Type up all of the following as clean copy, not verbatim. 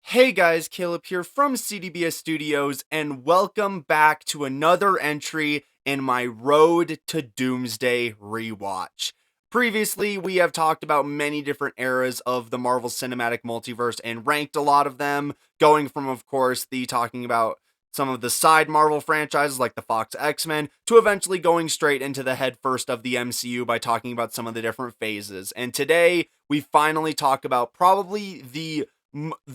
Hey guys, Caleb here from CDBS Studios, and welcome back to another entry in my Road to Doomsday rewatch. Previously, we have talked about many different eras of the Marvel Cinematic Multiverse and ranked a lot of them, going from, of course, the talking about some of the side Marvel franchises like the Fox X-Men, to eventually going straight into the head first of the MCU by talking about some of the different phases. And today, we finally talk about probably the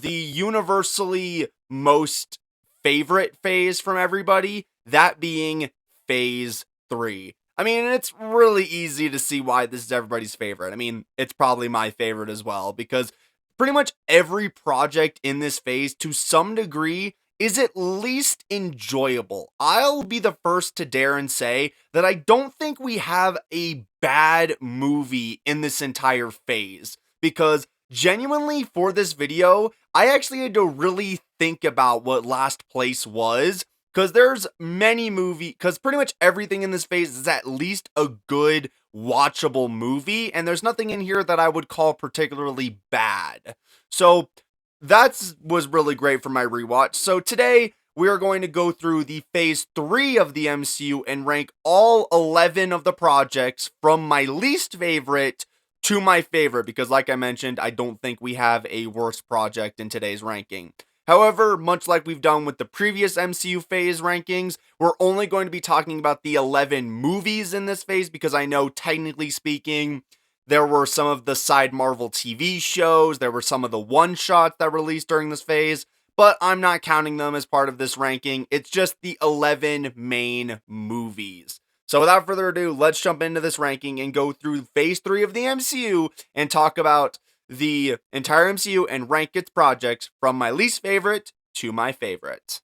universally most favorite phase from everybody, that being phase 3. I mean, it's really easy to see why this is everybody's favorite. I mean, it's probably my favorite as well, because pretty much every project in this phase, to some degree, is at least enjoyable. I'll be the first to dare and say that I don't think we have a bad movie in this entire phase, because genuinely for this video, I actually had to really think about what Last Place was, because there's many because pretty much everything in this phase is at least a good watchable movie, and there's nothing in here that I would call particularly bad. So that was really great for my rewatch. So today we are going to go through the phase 3 of the MCU and rank all 11 of the projects from my least favorite to my favorite, because like I mentioned, I don't think we have a worse project in today's ranking. However, much like we've done with the previous MCU phase rankings, we're only going to be talking about the 11 movies in this phase, because I know, technically speaking, there were some of the side Marvel TV shows, there were some of the one-shots that released during this phase, but I'm not counting them as part of this ranking. It's just the 11 main movies. So without further ado, let's jump into this ranking and go through phase 3 of the MCU and talk about the entire MCU and rank its projects from my least favorite to my favorite.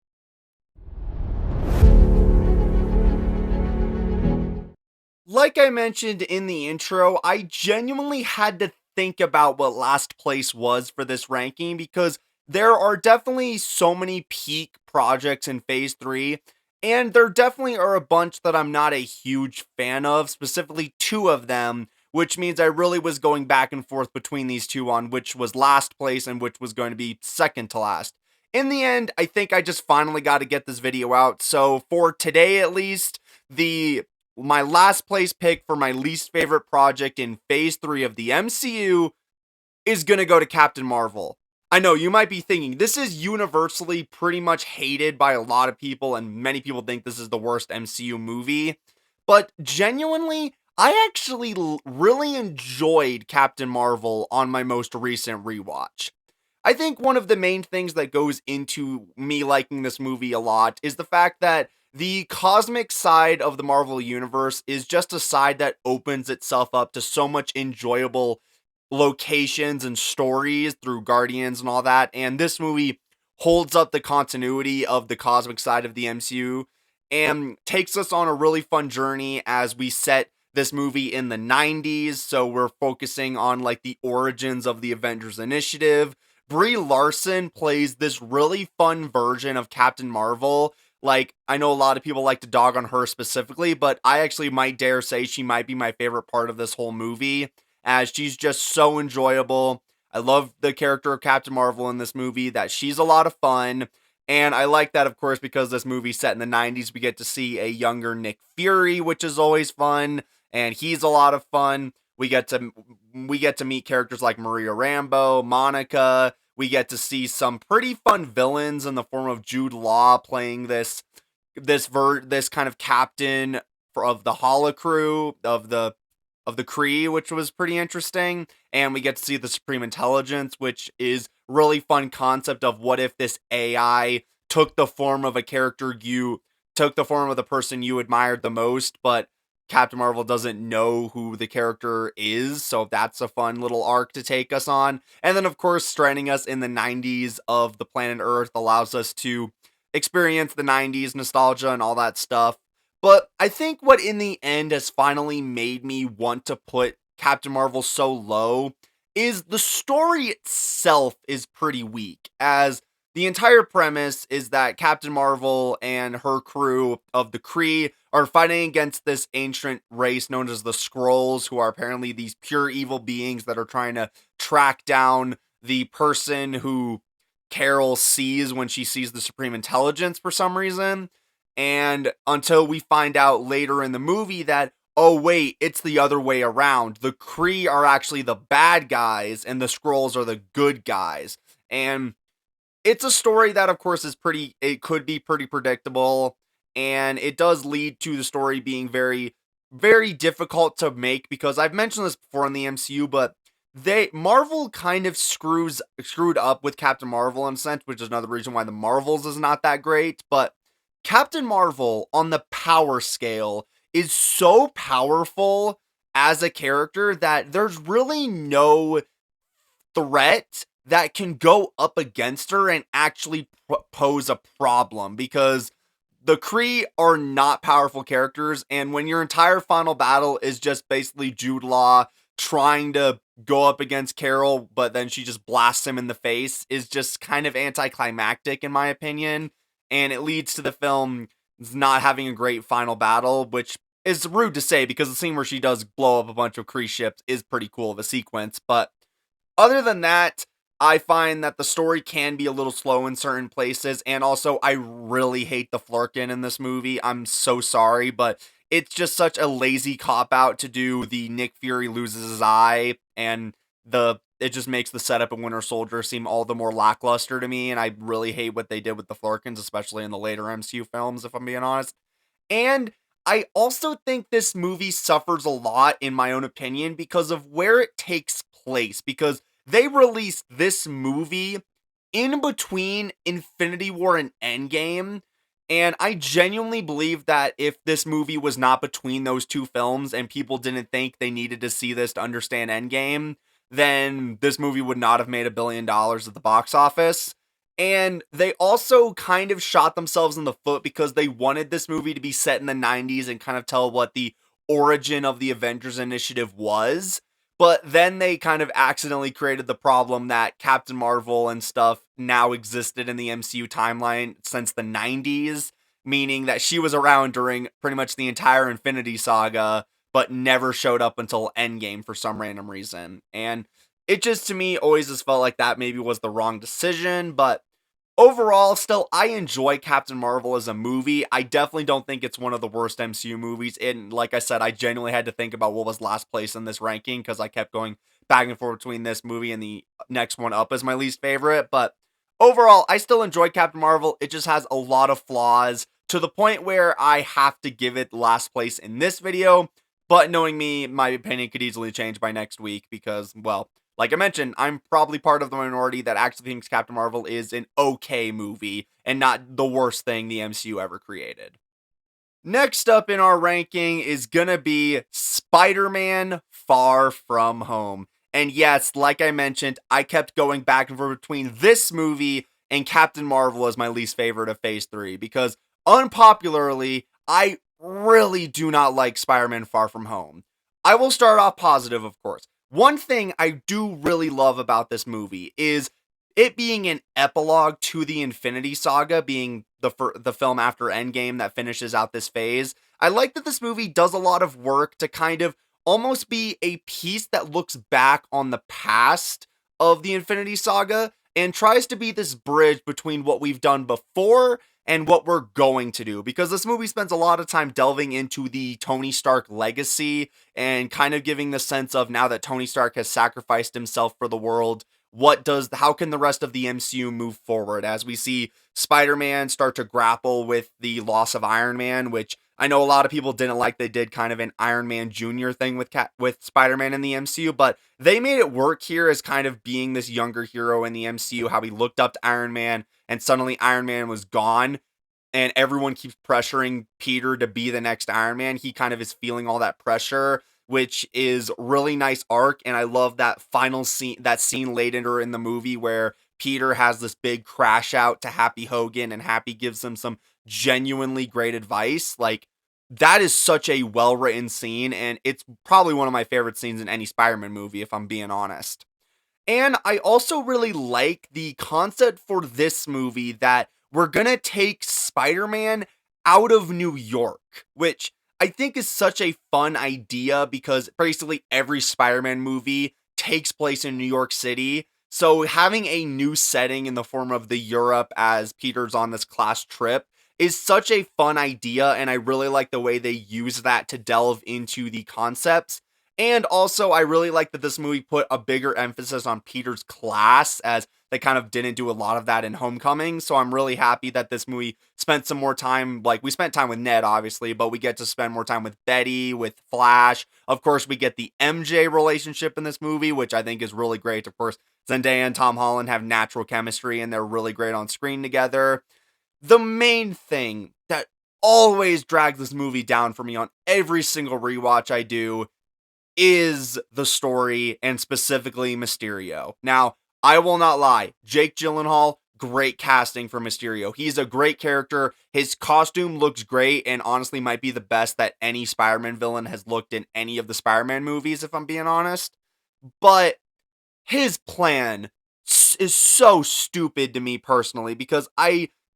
Like I mentioned in the intro, I genuinely had to think about what Last Place was for this ranking, because there are definitely so many peak projects in phase 3, and there definitely are a bunch that I'm not a huge fan of, specifically 2 of them, which means I really was going back and forth between these 2 on which was Last Place and which was going to be second to last. In the end, I think I just finally got to get this video out, so for today at least, my last place pick for my least favorite project in phase 3 of the MCU is gonna go to Captain Marvel. I know you might be thinking, this is universally pretty much hated by a lot of people, and many people think this is the worst MCU movie, but genuinely, I actually really enjoyed Captain Marvel on my most recent rewatch. I think one of the main things that goes into me liking this movie a lot is the fact that the cosmic side of the Marvel Universe is just a side that opens itself up to so much enjoyable locations and stories through Guardians and all that, and this movie holds up the continuity of the cosmic side of the MCU and takes us on a really fun journey as we set this movie in the 90s, so we're focusing on like the origins of the Avengers Initiative. Brie Larson plays this really fun version of Captain Marvel. Like, I know a lot of people like to dog on her specifically, but I actually might dare say she might be my favorite part of this whole movie, as she's just so enjoyable. I love the character of Captain Marvel in this movie, that she's a lot of fun. And I like that, of course, because this movie's set in the 90s, we get to see a younger Nick Fury, which is always fun, and he's a lot of fun. We get to meet characters like Maria Rambeau, Monica. We get to see some pretty fun villains in the form of Jude Law playing this kind of captain of the Holocrew of the Kree, which was pretty interesting. And we get to see the Supreme Intelligence, which is really fun concept of what if this AI took the form of the person you admired the most, but Captain Marvel doesn't know who the character is, so that's a fun little arc to take us on. And then, of course, stranding us in the 90s of the planet Earth allows us to experience the 90s nostalgia and all that stuff. But I think what in the end has finally made me want to put Captain Marvel so low is the story itself is pretty weak, as the entire premise is that Captain Marvel and her crew of the Kree are fighting against this ancient race known as the Skrulls, who are apparently these pure evil beings that are trying to track down the person who Carol sees when she sees the Supreme Intelligence for some reason. And until we find out later in the movie that, oh wait, it's the other way around. The Kree are actually the bad guys and the Skrulls are the good guys. And it's a story that of course it could be pretty predictable, and it does lead to the story being very very difficult to make because I've mentioned this before in the MCU, but Marvel kind of screwed up with Captain Marvel in a sense, which is another reason why the Marvels is not that great. But Captain Marvel on the power scale is so powerful as a character that there's really no threat that can go up against her and actually pose a problem, because the Kree are not powerful characters, and when your entire final battle is just basically Jude Law trying to go up against Carol, but then she just blasts him in the face, is just kind of anticlimactic in my opinion, and it leads to the film not having a great final battle, which is rude to say because the scene where she does blow up a bunch of Kree ships is pretty cool of a sequence, but other than that, I find that the story can be a little slow in certain places, and also I really hate the Flurkin in this movie. I'm so sorry, but it's just such a lazy cop out to do the Nick Fury loses his eye, and it just makes the setup of Winter Soldier seem all the more lackluster to me, and I really hate what they did with the Flurkins, especially in the later MCU films, if I'm being honest. And I also think this movie suffers a lot, in my own opinion, because of where it takes place, because they released this movie in between Infinity War and Endgame, and I genuinely believe that if this movie was not between those two films and people didn't think they needed to see this to understand Endgame, then this movie would not have made $1 billion at the box office. And they also kind of shot themselves in the foot because they wanted this movie to be set in the 90s and kind of tell what the origin of the Avengers Initiative was. But then they kind of accidentally created the problem that Captain Marvel and stuff now existed in the MCU timeline since the 90s, meaning that she was around during pretty much the entire Infinity Saga, but never showed up until Endgame for some random reason. And it just, to me, always just felt like that maybe was the wrong decision, but overall, still, I enjoy Captain Marvel as a movie. I definitely don't think it's one of the worst MCU movies. And like I said, I genuinely had to think about what was last place in this ranking because I kept going back and forth between this movie and the next one up as my least favorite. But overall, I still enjoy Captain Marvel. It just has a lot of flaws to the point where I have to give it last place in this video. But knowing me, my opinion could easily change by next week because, well, like I mentioned, I'm probably part of the minority that actually thinks Captain Marvel is an okay movie and not the worst thing the MCU ever created. Next up in our ranking is gonna be Spider-Man Far From Home. And yes, like I mentioned, I kept going back and forth between this movie and Captain Marvel as my least favorite of Phase 3 because, unpopularly, I really do not like Spider-Man Far From Home. I will start off positive, of course. One thing I do really love about this movie is it being an epilogue to the Infinity Saga, being the film after Endgame that finishes out this phase. I like that this movie does a lot of work to kind of almost be a piece that looks back on the past of the Infinity Saga and tries to be this bridge between what we've done before and what we're going to do, because this movie spends a lot of time delving into the Tony Stark legacy and kind of giving the sense of, now that Tony Stark has sacrificed himself for the world, how can the rest of the MCU move forward as we see Spider-Man start to grapple with the loss of Iron Man, which I know a lot of people didn't like. They did kind of an Iron Man Jr. thing with Spider-Man in the MCU, but they made it work here as kind of being this younger hero in the MCU, how he looked up to Iron Man and suddenly Iron Man was gone and everyone keeps pressuring Peter to be the next Iron Man. He kind of is feeling all that pressure, which is really nice arc. And I love that final scene, that scene later in the movie where Peter has this big crash out to Happy Hogan and Happy gives him some genuinely great advice. Like, that is such a well-written scene, and it's probably one of my favorite scenes in any Spider-Man movie, if I'm being honest. And I also really like the concept for this movie that we're gonna take Spider-Man out of New York, which I think is such a fun idea because basically every Spider-Man movie takes place in New York City. So having a new setting in the form of the Europe as Peter's on this class trip is such a fun idea, and I really like the way they use that to delve into the concepts. And also, I really like that this movie put a bigger emphasis on Peter's class, as they kind of didn't do a lot of that in Homecoming. So I'm really happy that this movie spent some more time. Like, we spent time with Ned, obviously, but we get to spend more time with Betty, with Flash. Of course, we get the MJ relationship in this movie, which I think is really great. Of course, Zendaya and Tom Holland have natural chemistry, and they're really great on screen together. The main thing that always drags this movie down for me on every single rewatch I do is the story, and specifically Mysterio. Now, I will not lie, Jake Gyllenhaal, great casting for Mysterio. He's a great character. His costume looks great, and honestly might be the best that any Spider-Man villain has looked in any of the Spider-Man movies, if I'm being honest. But his plan is so stupid to me personally, because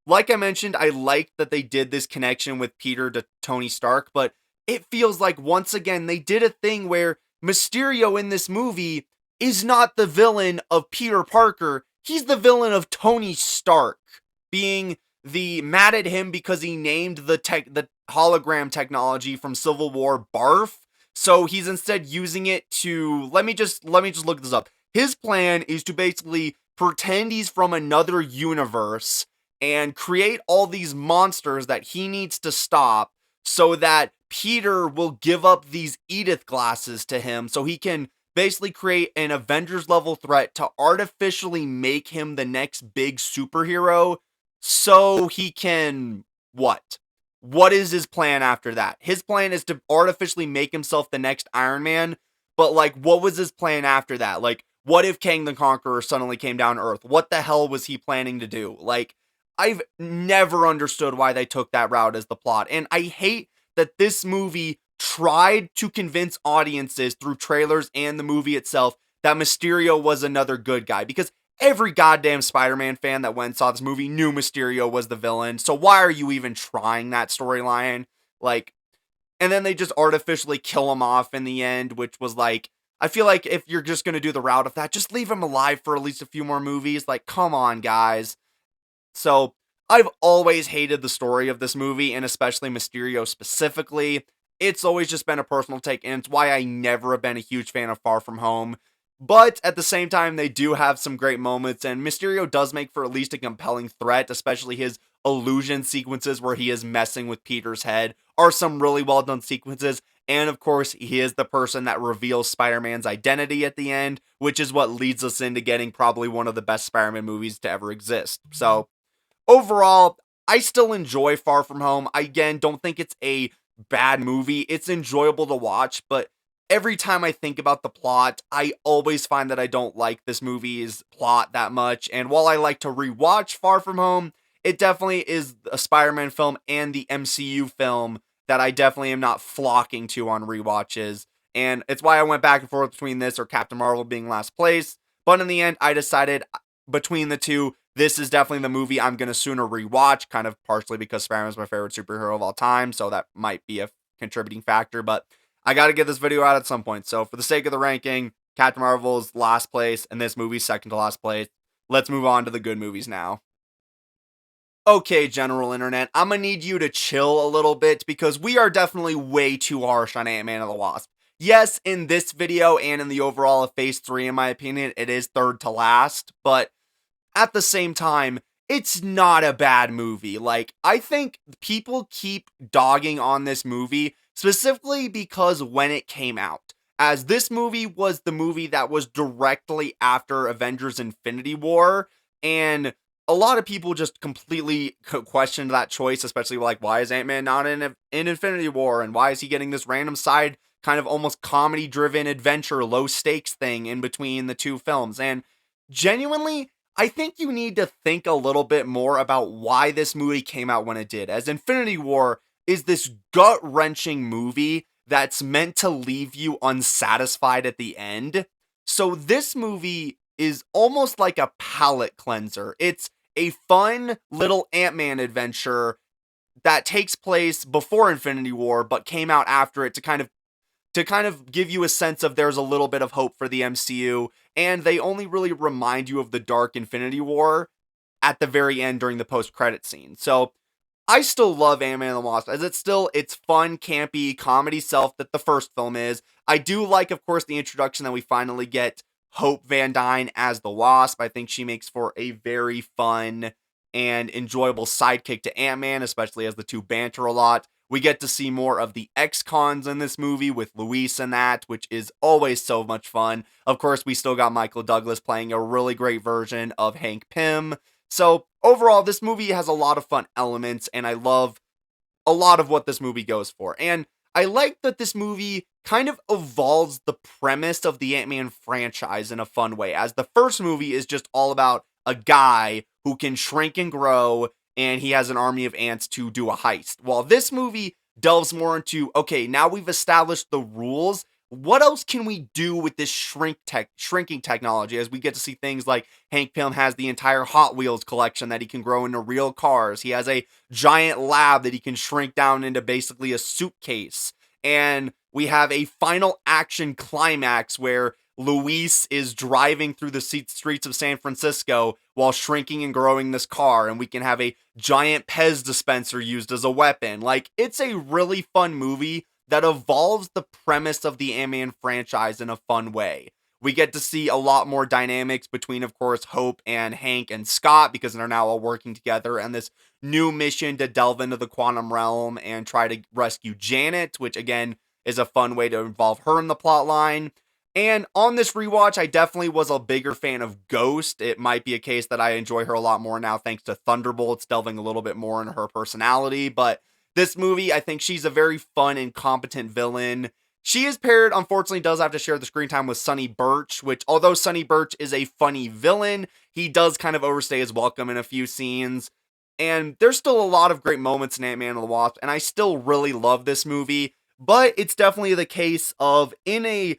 like I mentioned, I like that they did this connection with Peter to Tony Stark, but it feels like once again they did a thing where Mysterio in this movie is not the villain of Peter Parker. He's the villain of Tony Stark, being the mad at him because he named the hologram technology from Civil War Barf. So he's instead using it to let me just look this up. His plan is to basically pretend he's from another universe and create all these monsters that he needs to stop so that Peter will give up these Edith glasses to him so he can basically create an Avengers level threat to artificially make him the next big superhero so he can what? What is his plan after that? His plan is to artificially make himself the next Iron Man, but like what was his plan after that? Like what if Kang the Conqueror suddenly came down to Earth? What the hell was he planning to do? Like, I've never understood why they took that route as the plot. And I hate that this movie tried to convince audiences through trailers and the movie itself that Mysterio was another good guy. Because every goddamn Spider-Man fan that went and saw this movie knew Mysterio was the villain. So why are you even trying that storyline? Like, and then they just artificially kill him off in the end, which was like, I feel like if you're just going to do the route of that, just leave him alive for at least a few more movies. Like, come on, guys. So, I've always hated the story of this movie, and especially Mysterio specifically. It's always just been a personal take, and it's why I never have been a huge fan of Far From Home. But at the same time, they do have some great moments, and Mysterio does make for at least a compelling threat, especially his illusion sequences where he is messing with Peter's head are some really well done sequences. And of course, he is the person that reveals Spider-Man's identity at the end, which is what leads us into getting probably one of the best Spider-Man movies to ever exist. So, overall, I still enjoy Far From Home. I, again, don't think it's a bad movie. It's enjoyable to watch, but every time I think about the plot, I always find that I don't like this movie's plot that much. And while I like to rewatch Far From Home, it definitely is a Spider-Man film and the MCU film that I definitely am not flocking to on rewatches. And it's why I went back and forth between this or Captain Marvel being last place. But in the end, I decided between the two, this is definitely the movie I'm going to sooner rewatch, kind of partially because Spider-Man is my favorite superhero of all time, so that might be a contributing factor, but I got to get this video out at some point. So for the sake of the ranking, Captain Marvel's last place, and this movie's second to last place. Let's move on to the good movies now. Okay, general internet, I'm gonna need you to chill a little bit because we are definitely way too harsh on Ant-Man and the Wasp. Yes, in this video and in the overall of Phase 3, in my opinion, it is third to last, but at the same time, it's not a bad movie. Like, I think people keep dogging on this movie specifically because when it came out, as this movie was the movie that was directly after Avengers Infinity War, and a lot of people just completely questioned that choice, especially like, why is Ant-Man not in Infinity War, and why is he getting this random side kind of almost comedy-driven adventure, low-stakes thing in between the two films? And genuinely, I think you need to think a little bit more about why this movie came out when it did, as Infinity War is this gut-wrenching movie that's meant to leave you unsatisfied at the end. So this movie is almost like a palate cleanser. It's a fun little Ant-Man adventure that takes place before Infinity War, but came out after it to kind of to kind of give you a sense of there's a little bit of hope for the MCU, and they only really remind you of the Dark Infinity War at the very end during the post-credit scene. So I still love Ant-Man and the Wasp, as it's fun, campy, comedy self that the first film is. I do like, of course, the introduction that we finally get Hope Van Dyne as the Wasp. I think she makes for a very fun and enjoyable sidekick to Ant-Man, especially as the two banter a lot. We get to see more of the ex-cons in this movie with Luis and that, which is always so much fun. Of course, we still got Michael Douglas playing a really great version of Hank Pym. So overall, this movie has a lot of fun elements, and I love a lot of what this movie goes for. And I like that this movie kind of evolves the premise of the Ant-Man franchise in a fun way, as the first movie is just all about a guy who can shrink and grow, and he has an army of ants to do a heist. While this movie delves more into, okay, now we've established the rules, what else can we do with this shrinking technology, as we get to see things like Hank Pym has the entire Hot Wheels collection that he can grow into real cars. He has a giant lab that he can shrink down into basically a suitcase. And we have a final action climax where Luis is driving through the streets of San Francisco while shrinking and growing this car, and we can have a giant Pez dispenser used as a weapon. Like, it's a really fun movie that evolves the premise of the Ant-Man franchise in a fun way. We get to see a lot more dynamics between, of course, Hope and Hank and Scott, because they're now all working together and this new mission to delve into the quantum realm and try to rescue Janet, which again is a fun way to involve her in the plot line. And on this rewatch, I definitely was a bigger fan of Ghost. It might be a case that I enjoy her a lot more now thanks to Thunderbolts delving a little bit more into her personality, but this movie, I think she's a very fun and competent villain. She is paired, unfortunately, does have to share the screen time with Sonny Birch, which, although Sonny Birch is a funny villain, he does kind of overstay his welcome in a few scenes. And there's still a lot of great moments in Ant-Man and the Wasp, and I still really love this movie, but it's definitely the case of in a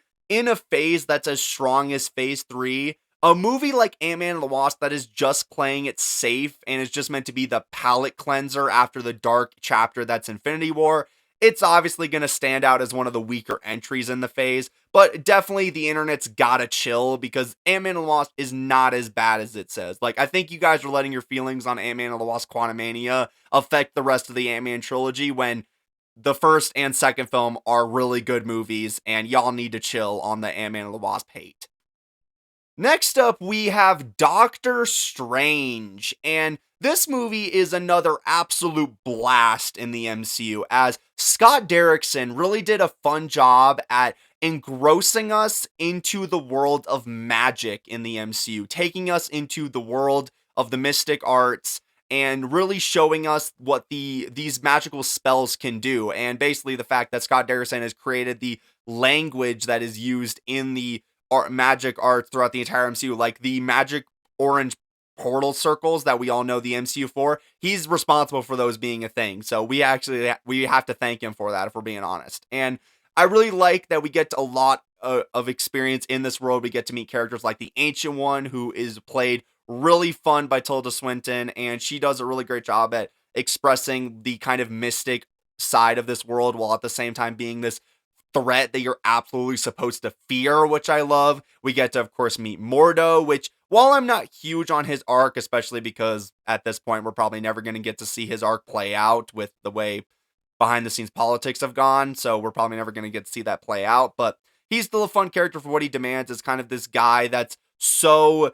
phase that's as strong as Phase 3, a movie like Ant-Man and the Wasp that is just playing it safe and is just meant to be the palate cleanser after the dark chapter that's Infinity War, it's obviously going to stand out as one of the weaker entries in the phase, but definitely the internet's gotta chill because Ant-Man and the Wasp is not as bad as it says. Like, I think you guys are letting your feelings on Ant-Man and the Wasp Quantumania affect the rest of the Ant-Man trilogy when the first and second film are really good movies, and y'all need to chill on the Ant-Man and the Wasp hate. Next up, we have Doctor Strange, and this movie is another absolute blast in the MCU, as Scott Derrickson really did a fun job at engrossing us into the world of magic in the MCU, taking us into the world of the mystic arts, and really showing us what these magical spells can do. And basically the fact that Scott Derrickson has created the language that is used in the magic arts throughout the entire MCU, like the magic orange portal circles that we all know the MCU for. He's responsible for those being a thing. So we have to thank him for that, if we're being honest. And I really like that we get a lot of experience in this world. We get to meet characters like the Ancient One, who is played really fun by Tilda Swinton, and she does a really great job at expressing the kind of mystic side of this world while at the same time being this threat that you're absolutely supposed to fear, which I love. We get to, of course, meet Mordo, which, while I'm not huge on his arc, especially because at this point we're probably never going to get to see his arc play out with the way behind the scenes politics have gone, so we're probably never going to get to see that play out, but he's still a fun character for what he demands as kind of this guy that's so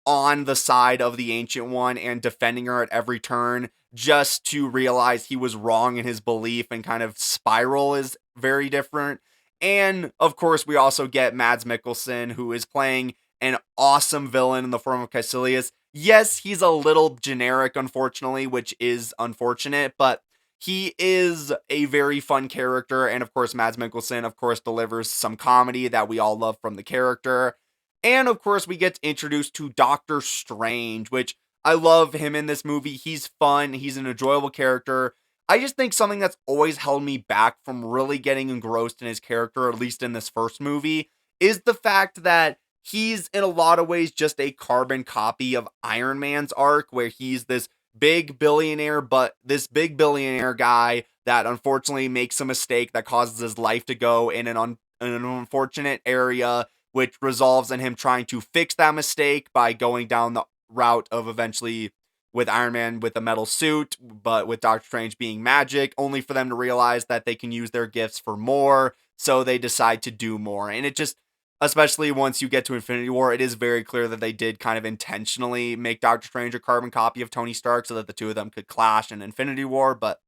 on the side of the Ancient One and defending her at every turn, just to realize he was wrong in his belief, and kind of spiral is very different. And of course, we also get Mads Mikkelsen, who is playing an awesome villain in the form of Caecilius. Yes, he's a little generic, unfortunately, which is unfortunate, but he is a very fun character. And of course, Mads Mikkelsen, of course, delivers some comedy that we all love from the character. And of course, we get introduced to Doctor Strange, which I love him in this movie. He's fun. He's an enjoyable character. I just think something that's always held me back from really getting engrossed in his character, at least in this first movie, is the fact that he's in a lot of ways just a carbon copy of Iron Man's arc, where he's this big billionaire, but this big billionaire guy that unfortunately makes a mistake that causes his life to go in an an unfortunate area, which resolves in him trying to fix that mistake by going down the route of eventually with Iron Man with a metal suit, but with Doctor Strange being magic, only for them to realize that they can use their gifts for more, so they decide to do more. And it just, especially once you get to Infinity War, it is very clear that they did kind of intentionally make Doctor Strange a carbon copy of Tony Stark so that the two of them could clash in Infinity War, but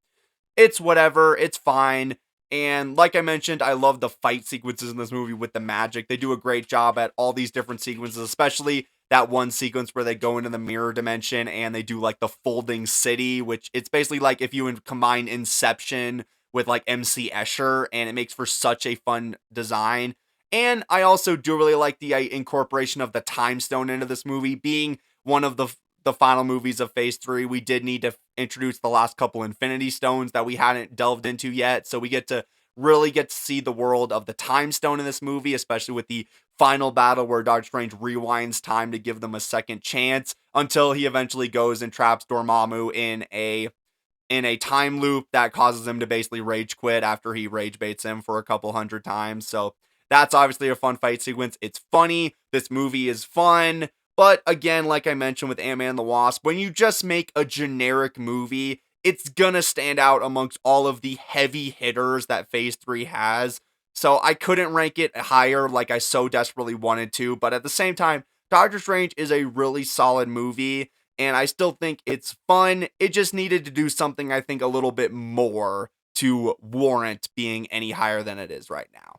it's whatever, it's fine. And like I mentioned, I love the fight sequences in this movie with the magic. They do a great job at all these different sequences, especially that one sequence where they go into the mirror dimension and they do like the folding city, which it's basically like if you combine Inception with like MC Escher, and it makes for such a fun design. And I also do really like the incorporation of the time stone into this movie, being one of the final movies of Phase 3. We did need to introduce the last couple Infinity Stones that we hadn't delved into yet, so we get to really get to see the world of the Time Stone in this movie, especially with the final battle where Doctor Strange rewinds time to give them a second chance until he eventually goes and traps Dormammu in a time loop that causes him to basically rage quit after he rage baits him for a couple hundred times. So that's obviously a fun fight sequence. It's funny. This movie is fun. But again, like I mentioned with Ant-Man and the Wasp, when you just make a generic movie, it's gonna stand out amongst all of the heavy hitters that Phase 3 has. So I couldn't rank it higher like I so desperately wanted to, but at the same time, Doctor Strange is a really solid movie, and I still think it's fun. It just needed to do something, I think, a little bit more to warrant being any higher than it is right now.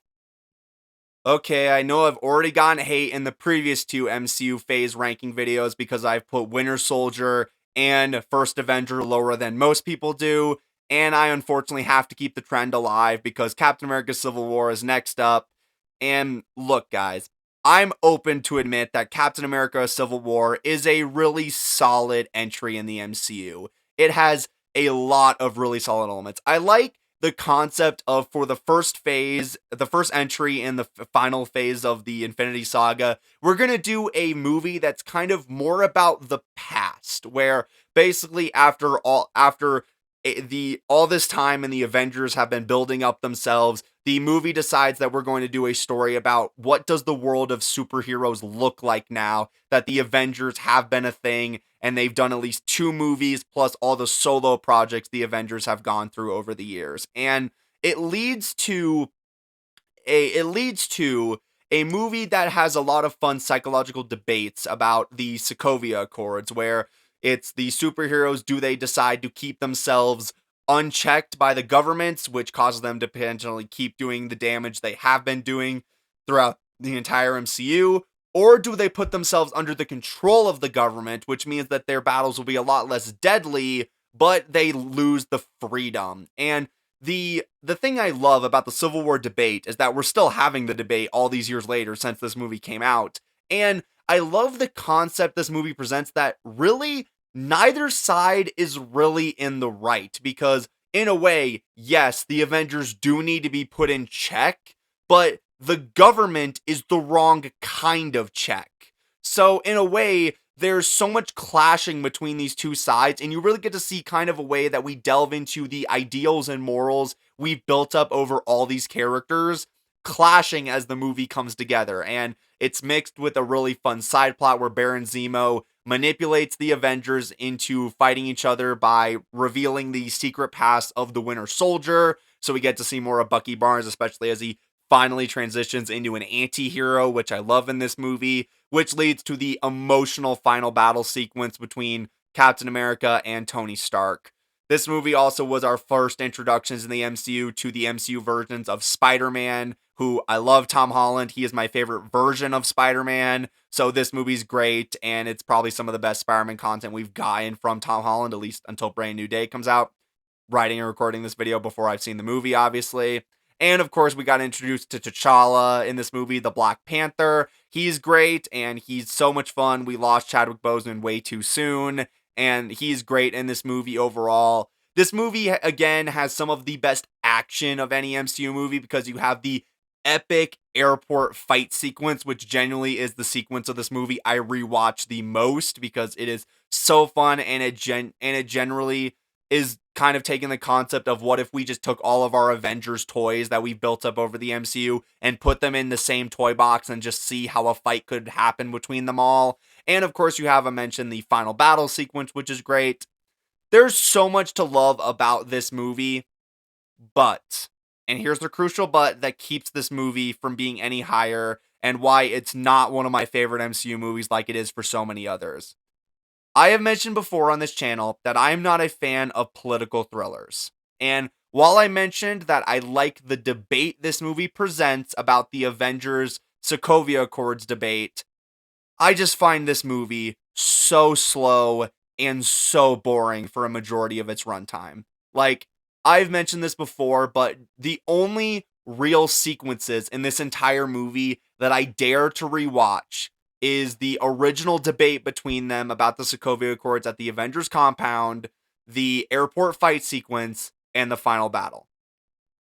Okay, I know I've already gotten hate in the previous two MCU phase ranking videos because I've put Winter Soldier and First Avenger lower than most people do, and I unfortunately have to keep the trend alive because Captain America Civil War is next up. And look, guys, I'm open to admit that Captain America Civil War is a really solid entry in the MCU. It has a lot of really solid elements. I like the concept of, for the first phase, the first entry in the final phase of the Infinity Saga, we're going to do a movie that's kind of more about the past, where basically after all this time and the Avengers have been building up themselves, the movie decides that we're going to do a story about what does the world of superheroes look like now that the Avengers have been a thing, and they've done at least 2 movies plus all the solo projects the Avengers have gone through over the years. And it leads to a movie that has a lot of fun psychological debates about the Sokovia Accords, where it's the superheroes, do they decide to keep themselves unchecked by the governments, which causes them to potentially keep doing the damage they have been doing throughout the entire MCU, or do they put themselves under the control of the government, which means that their battles will be a lot less deadly, but they lose the freedom. And the thing I love about the Civil War debate is that we're still having the debate all these years later since this movie came out. And I love the concept this movie presents that really neither side is really in the right, because in a way, yes, the Avengers do need to be put in check, but the government is the wrong kind of check. So in a way, there's so much clashing between these two sides, and you really get to see kind of a way that we delve into the ideals and morals we've built up over all these characters clashing as the movie comes together. And it's mixed with a really fun side plot where Baron Zemo manipulates the Avengers into fighting each other by revealing the secret past of the Winter Soldier. So we get to see more of Bucky Barnes, especially as he finally transitions into an anti-hero, which I love in this movie, which leads to the emotional final battle sequence between Captain America and Tony Stark. This movie also was our first introductions in the MCU to the MCU versions of Spider-Man, who I love Tom Holland. He is my favorite version of Spider-Man. So this movie's great, and it's probably some of the best Spider-Man content we've gotten from Tom Holland, at least until Brand New Day comes out. Writing and recording this video before I've seen the movie, obviously. And of course, we got introduced to T'Challa in this movie, the Black Panther. He's great, and he's so much fun. We lost Chadwick Boseman way too soon, and he's great in this movie overall. This movie, again, has some of the best action of any MCU movie because you have the epic airport fight sequence, which genuinely is the sequence of this movie I rewatch the most because it is so fun, and it generally is kind of taking the concept of what if we just took all of our Avengers toys that we've built up over the MCU and put them in the same toy box and just see how a fight could happen between them all. And of course, you have mentioned the final battle sequence, which is great. There's so much to love about this movie, but, and here's the crucial but that keeps this movie from being any higher and why it's not one of my favorite MCU movies like it is for so many others. I have mentioned before on this channel that I am not a fan of political thrillers. And while I mentioned that I like the debate this movie presents about the Avengers Sokovia Accords debate, I just find this movie so slow and so boring for a majority of its runtime. Like, I've mentioned this before, but the only real sequences in this entire movie that I dare to rewatch is the original debate between them about the Sokovia Accords at the Avengers compound, the airport fight sequence, and the final battle.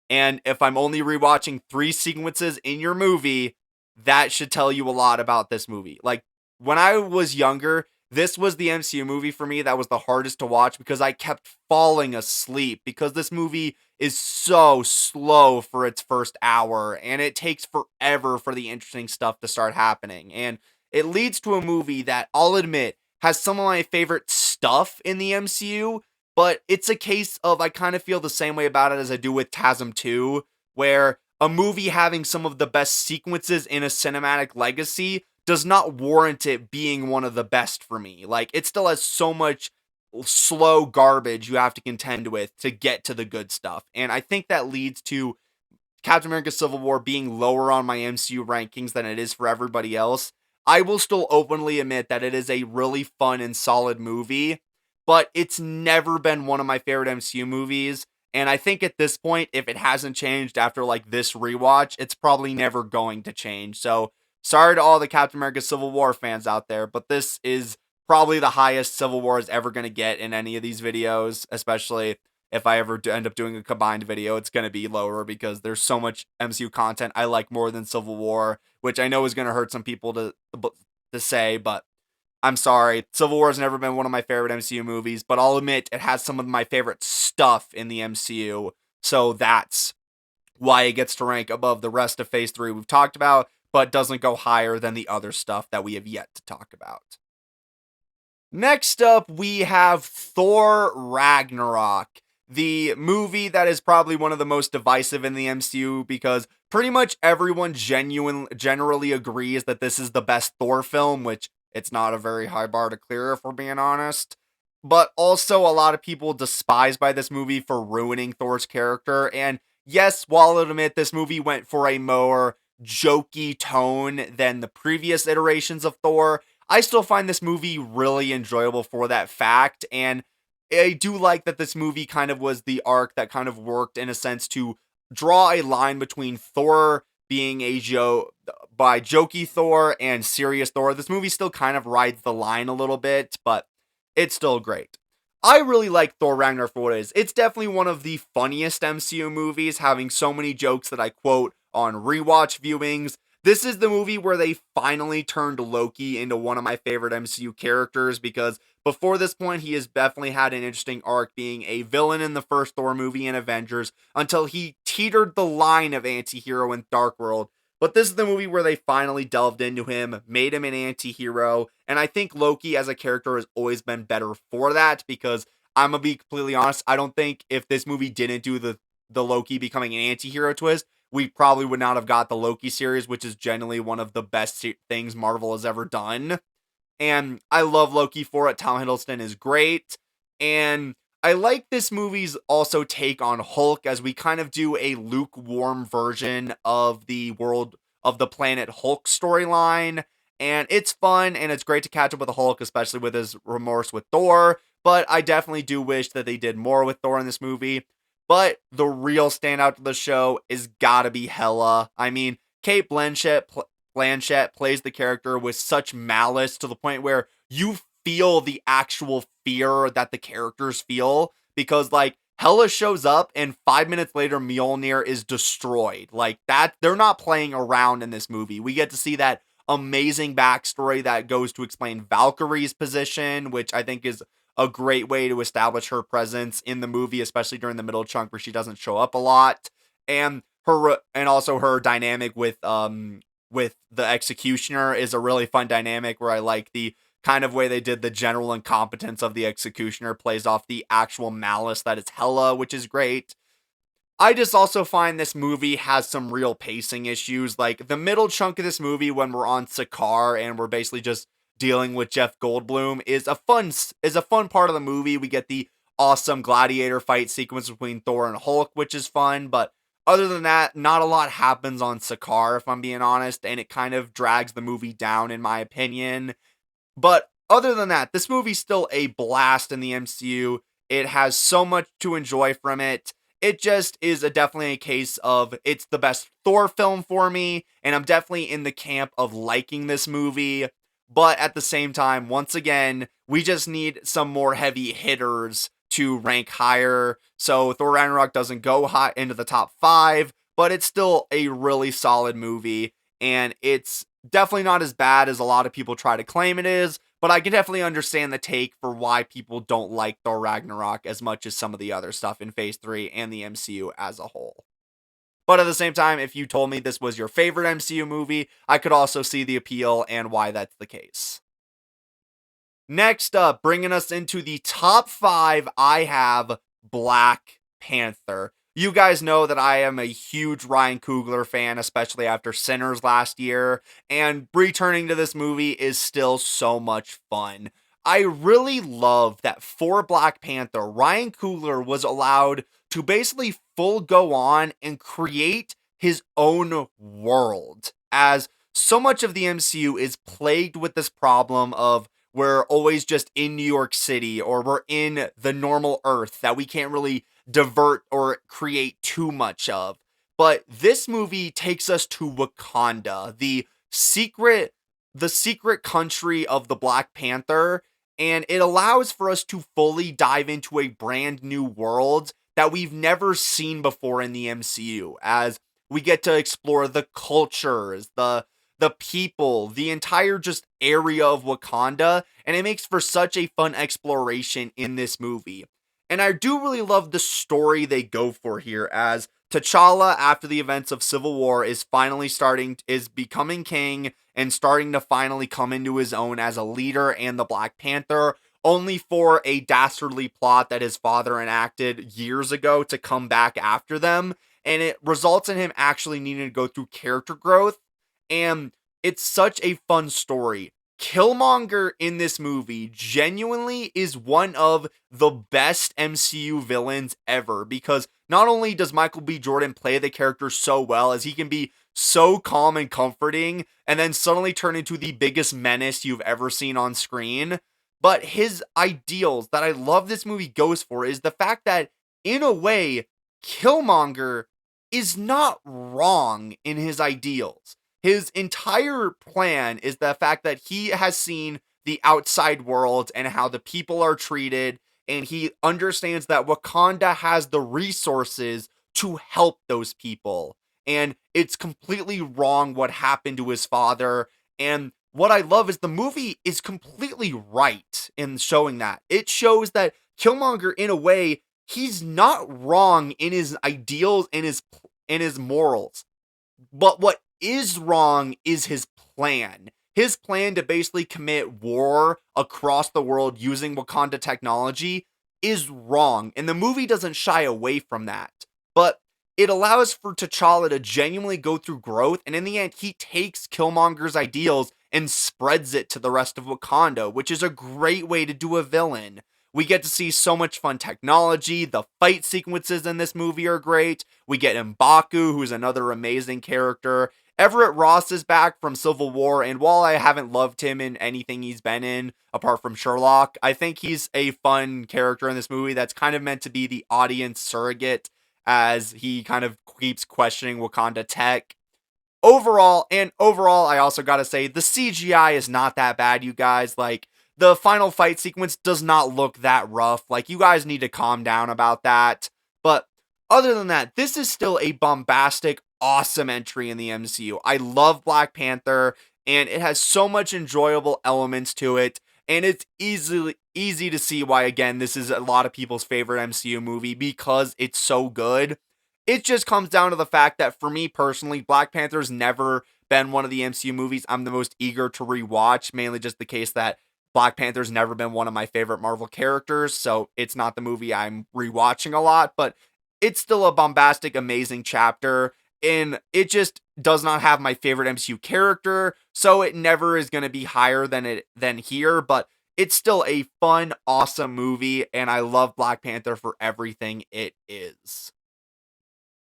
And if I'm only rewatching 3 sequences in your movie, that should tell you a lot about this movie. Like, when I was younger, this was the MCU movie for me that was the hardest to watch because I kept falling asleep because this movie is so slow for its first hour and it takes forever for the interesting stuff to start happening. And it leads to a movie that, I'll admit, has some of my favorite stuff in the MCU, but it's a case of I kind of feel the same way about it as I do with TASM 2, where a movie having some of the best sequences in a cinematic legacy does not warrant it being one of the best for me. Like, it still has so much slow garbage you have to contend with to get to the good stuff. And I think that leads to Captain America Civil War being lower on my MCU rankings than it is for everybody else. I will still openly admit that it is a really fun and solid movie, but it's never been one of my favorite MCU movies. And I think at this point, if it hasn't changed after like this rewatch, it's probably never going to change. So sorry to all the Captain America Civil War fans out there, but this is probably the highest Civil War is ever going to get in any of these videos, especially if I ever end up doing a combined video, it's going to be lower because there's so much MCU content I like more than Civil War, which I know is going to hurt some people to say, but I'm sorry. Civil War has never been one of my favorite MCU movies, but I'll admit it has some of my favorite stuff in the MCU, so that's why it gets to rank above the rest of Phase 3 we've talked about, but doesn't go higher than the other stuff that we have yet to talk about. Next up, we have Thor Ragnarok, the movie that is probably one of the most divisive in the MCU because pretty much everyone generally agrees that this is the best Thor film, which it's not a very high bar to clear if we're being honest. But also a lot of people despise by this movie for ruining Thor's character. And yes, while I'll admit this movie went for a more jokey tone than the previous iterations of Thor, I still find this movie really enjoyable for that fact, and I do like that this movie kind of was the arc that kind of worked in a sense to draw a line between Thor being by jokey Thor and serious Thor. This movie still kind of rides the line a little bit, but it's still great. I really like Thor Ragnarok for what it is. It's definitely one of the funniest MCU movies, having so many jokes that I quote on rewatch viewings. This is the movie where they finally turned Loki into one of my favorite MCU characters because before this point, he has definitely had an interesting arc being a villain in the first Thor movie in Avengers until he teetered the line of anti-hero in Dark World. But this is the movie where they finally delved into him, made him an anti-hero, and I think Loki as a character has always been better for that because I'm gonna be completely honest, I don't think if this movie didn't do the Loki becoming an anti-hero twist, we probably would not have got the Loki series, which is generally one of the best things Marvel has ever done. And I love Loki for it. Tom Hiddleston is great. And I like this movie's also take on Hulk as we kind of do a lukewarm version of the world of the planet Hulk storyline. And it's fun and it's great to catch up with the Hulk, especially with his remorse with Thor. But I definitely do wish that they did more with Thor in this movie. But the real standout to the show is gotta be Hela. I mean, Kate Blanchett plays the character with such malice to the point where you feel the actual fear that the characters feel. Because, like, Hela shows up and 5 minutes later Mjolnir is destroyed. Like, that, they're not playing around in this movie. We get to see that amazing backstory that goes to explain Valkyrie's position, which I think is a great way to establish her presence in the movie, especially during the middle chunk where she doesn't show up a lot. And and also her dynamic with the executioner is a really fun dynamic where I like the kind of way they did the general incompetence of the executioner plays off the actual malice that is Hela, which is great. I just also find this movie has some real pacing issues. Like the middle chunk of this movie, when we're on Sakaar and we're basically just dealing with Jeff Goldblum, is a fun part of the movie. We get the awesome gladiator fight sequence between Thor and Hulk, which is fun. But other than that, not a lot happens on Sakaar, if I'm being honest, and it kind of drags the movie down, in my opinion. But other than that, this movie's still a blast in the MCU. It has so much to enjoy from it. It just is definitely a case of it's the best Thor film for me, and I'm definitely in the camp of liking this movie. But at the same time, once again, we just need some more heavy hitters to rank higher. So Thor Ragnarok doesn't go high into the top 5, but it's still a really solid movie, and it's definitely not as bad as a lot of people try to claim it is, but I can definitely understand the take for why people don't like Thor Ragnarok as much as some of the other stuff in Phase 3 and the MCU as a whole. But at the same time, if you told me this was your favorite MCU movie, I could also see the appeal and why that's the case. Next up, bringing us into the top 5, I have Black Panther. You guys know that I am a huge Ryan Coogler fan, especially after Sinners last year, and returning to this movie is still so much fun. I really love that for Black Panther, Ryan Coogler was allowed to basically full go on and create his own world, as so much of the MCU is plagued with this problem of we're always just in New York City or we're in the normal Earth that we can't really divert or create too much of. But this movie takes us to Wakanda, the secret country of the Black Panther, and it allows for us to fully dive into a brand new world that we've never seen before in the MCU, as we get to explore the cultures, the people, the entire just area of Wakanda, and it makes for such a fun exploration in this movie. And I do really love the story they go for here, as T'Challa, after the events of Civil War, is becoming king and starting to finally come into his own as a leader and the Black Panther, only for a dastardly plot that his father enacted years ago to come back after them. And it results in him actually needing to go through character growth. And it's such a fun story. Killmonger in this movie genuinely is one of the best MCU villains ever, because not only does Michael B. Jordan play the character so well, as he can be so calm and comforting and then suddenly turn into the biggest menace you've ever seen on screen, but his ideals that I love this movie goes for is the fact that, in a way, Killmonger is not wrong in his ideals. His entire plan is the fact that he has seen the outside world and how the people are treated, and he understands that Wakanda has the resources to help those people. And it's completely wrong what happened to his father. And what I love is the movie is completely right in showing that. It shows that Killmonger, in a way, he's not wrong in his ideals and his morals. But what is wrong is his plan. His plan to basically commit war across the world using Wakanda technology is wrong, and the movie doesn't shy away from that. But it allows for T'Challa to genuinely go through growth, and in the end, he takes Killmonger's ideals and spreads it to the rest of Wakanda, which is a great way to do a villain. We get to see so much fun technology. The fight sequences in this movie are great. We get M'Baku, who's another amazing character. Everett Ross is back from Civil War, and while I haven't loved him in anything he's been in, apart from Sherlock, I think he's a fun character in this movie that's kind of meant to be the audience surrogate, as he kind of keeps questioning Wakanda tech. Overall, I also gotta say, the CGI is not that bad, you guys. Like, the final fight sequence does not look that rough. Like, you guys need to calm down about that. But other than that, this is still a bombastic, awesome entry in the MCU. I love Black Panther, and it has so much enjoyable elements to it, and it's easy to see why, again, this is a lot of people's favorite MCU movie because it's so good. It just comes down to the fact that for me personally, Black Panther's never been one of the MCU movies I'm the most eager to rewatch, mainly just the case that Black Panther's never been one of my favorite Marvel characters, so it's not the movie I'm rewatching a lot, but it's still a bombastic, amazing chapter, and it just does not have my favorite MCU character, so it never is going to be higher than here, but it's still a fun, awesome movie, and I love Black Panther for everything it is.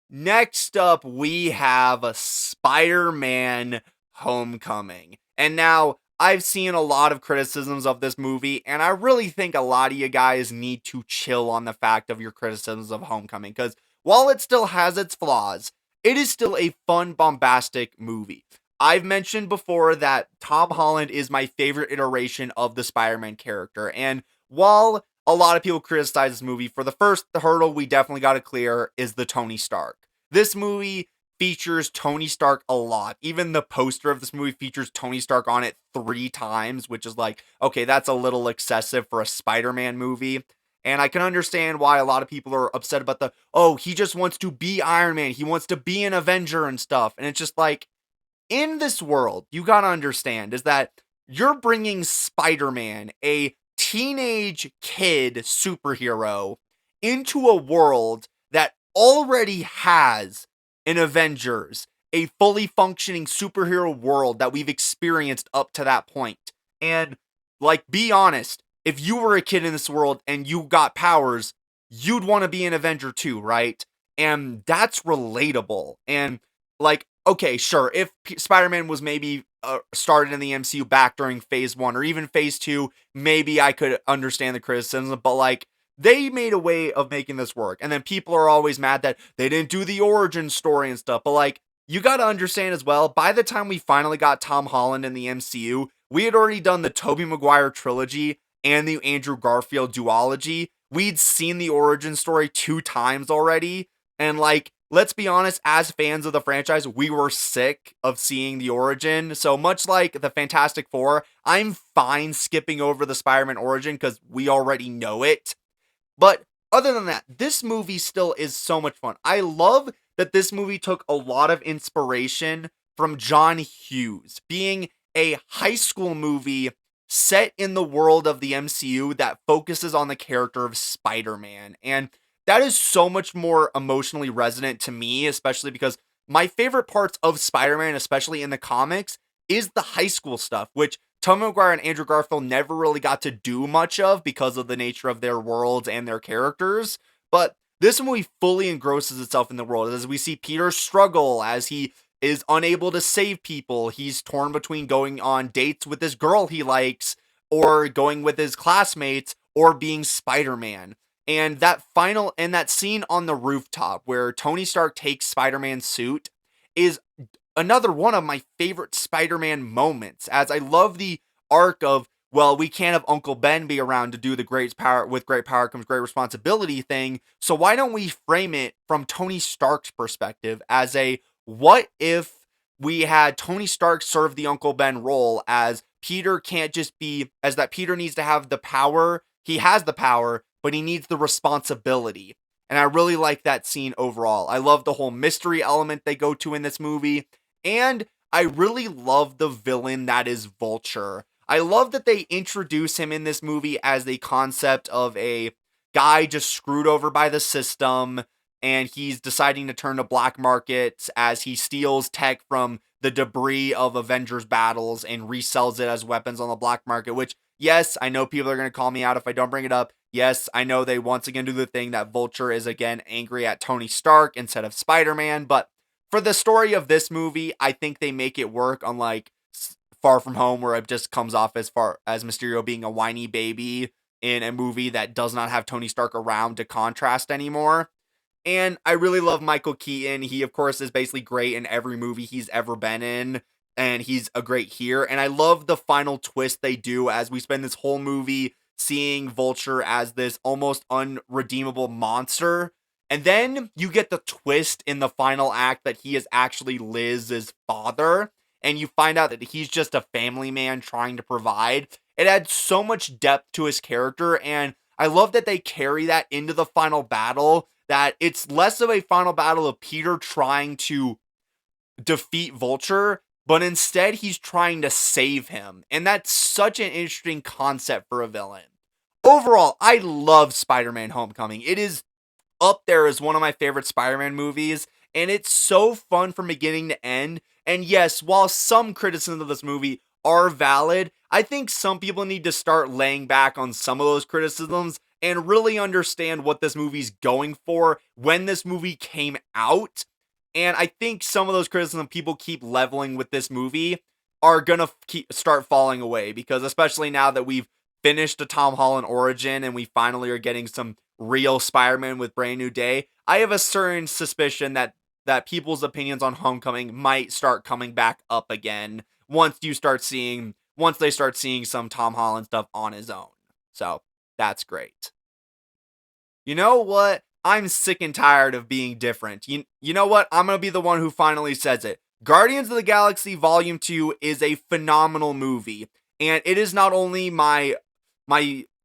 Next up, we have a Spider-Man Homecoming. And now, I've seen a lot of criticisms of this movie, and I really think a lot of you guys need to chill on the fact of your criticisms of Homecoming, because while it still has its flaws, it is still a fun, bombastic movie. I've mentioned before that Tom Holland is my favorite iteration of the Spider-Man character, and while a lot of people criticize this movie, for the first hurdle we definitely got to clear is the Tony Stark. This movie features Tony Stark a lot. Even the poster of this movie features Tony Stark on it 3 times, which is like, okay, that's a little excessive for a Spider-Man movie. And I can understand why a lot of people are upset about oh, he just wants to be Iron Man. He wants to be an Avenger and stuff. And it's just like, in this world, you gotta understand is that you're bringing Spider-Man, a teenage kid superhero, into a world that already has an Avengers, a fully functioning superhero world that we've experienced up to that point. And, like, be honest, if you were a kid in this world and you got powers, you'd want to be an Avenger too, right? And that's relatable. And, like, okay, sure, if Spider-Man was maybe started in the MCU back during phase 1 or even phase 2, maybe I could understand the criticism, but like, they made a way of making this work. And then people are always mad that they didn't do the origin story and stuff, but like, you gotta understand as well, by the time we finally got Tom Holland in the MCU, we had already done the Tobey Maguire trilogy and the Andrew Garfield duology. We'd seen the origin story 2 times already, and like, let's be honest, as fans of the franchise, we were sick of seeing the origin. So much like the Fantastic Four, I'm fine skipping over the Spider-Man origin because we already know it. But other than that, this movie still is so much fun. I love that this movie took a lot of inspiration from John Hughes, being a high school movie set in the world of the MCU that focuses on the character of Spider-Man. And that is so much more emotionally resonant to me, especially because my favorite parts of Spider-Man, especially in the comics, is the high school stuff, which Tom Maguire and Andrew Garfield never really got to do much of because of the nature of their worlds and their characters. But this movie fully engrosses itself in the world as we see Peter struggle as he is unable to save people. He's torn between going on dates with this girl he likes or going with his classmates or being Spider-Man. And that scene on the rooftop where Tony Stark takes Spider-Man's suit is another one of my favorite Spider-Man moments, as I love the arc of, well, we can't have Uncle Ben be around to do the great power comes great responsibility thing, so why don't we frame it from Tony Stark's perspective as a, what if we had Tony Stark serve the Uncle Ben role, as Peter can't just be, as that Peter needs to have the power, he has the power, but he needs the responsibility. And I really like that scene overall. I love the whole mystery element they go to in this movie. And I really love the villain that is Vulture. I love that they introduce him in this movie as the concept of a guy just screwed over by the system, and he's deciding to turn to black markets as he steals tech from the debris of Avengers battles and resells it as weapons on the black market, which, yes, I know people are going to call me out if I don't bring it up. Yes, I know they once again do the thing that Vulture is again angry at Tony Stark instead of Spider-Man, but for the story of this movie, I think they make it work, unlike Far From Home, where it just comes off as far as Mysterio being a whiny baby in a movie that does not have Tony Stark around to contrast anymore. And I really love Michael Keaton. He, of course, is basically great in every movie he's ever been in, and he's a great here. And I love the final twist they do as we spend this whole movie seeing Vulture as this almost unredeemable monster. And then you get the twist in the final act that he is actually Liz's father. and you find out that he's just a family man trying to provide. It adds so much depth to his character, and I love that they carry that into the final battle, that it's less of a final battle of Peter trying to defeat Vulture, but instead he's trying to save him. And that's such an interesting concept for a villain. Overall, I love Spider-Man Homecoming. It is up there as one of my favorite Spider-Man movies, and it's so fun from beginning to end. And yes, while some criticisms of this movie are valid, I think some people need to start laying back on some of those criticisms and really understand what this movie's going for when this movie came out. And I think some of those criticisms people keep leveling with this movie are gonna start falling away, because especially now that we've finished the Tom Holland origin and we finally are getting some real Spider-Man with Brand New Day, I have a certain suspicion that people's opinions on Homecoming might start coming back up again once they start seeing some Tom Holland stuff on his own. So that's great. You know what? I'm sick and tired of being different. You know what? I'm going to be the one who finally says it. Guardians of the Galaxy Volume 2 is a phenomenal movie, and it is not only my